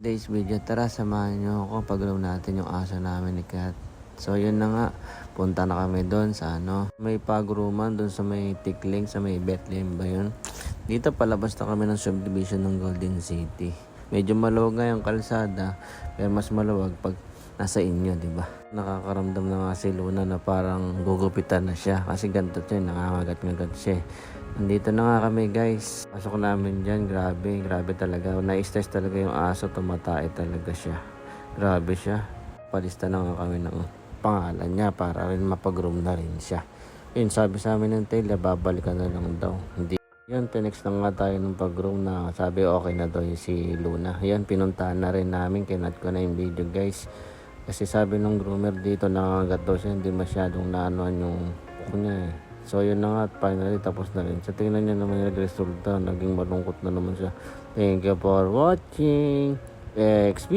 Today's video, tara samahan nyo ako paglaw natin yung aso namin ni Kat. So yun na nga, punta na kami doon sa may pagruman doon sa may Tikling, sa may Bethlehem ba yun. Dito palabas na kami ng subdivision ng Golden City. Medyo maluwag nga yung kalsada, pero mas maluwag pag nasa inyo, di ba? Nakakaramdam na nga si Luna na parang gugupitan na siya kasi ganito siya, nangangagat-ngagat siya. Nandito na nga kami guys. Pasok namin dyan. Grabe talaga. Na-stress talaga yung aso. Tumatay talaga siya. Grabe siya. Palista na nga kami ng pangalan niya para rin mapag-room na rin siya. Yun, sabi sa amin ng Taylor, babalikan na lang daw. Hindi. Yun, tinext na nga tayo ng pag-room na sabi okay na daw yung si Luna. Yun, pinuntahan na rin namin. Kinat ko na yung video guys. Kasi sabi ng groomer dito, nangangagat daw siya. Hindi masyadong naanuan yung kuko niya eh. So yun na nga at finally tapos na rin. So tingnan nyo naman yung resulta. Naging malungkot na naman siya. Thank you for watching. XP!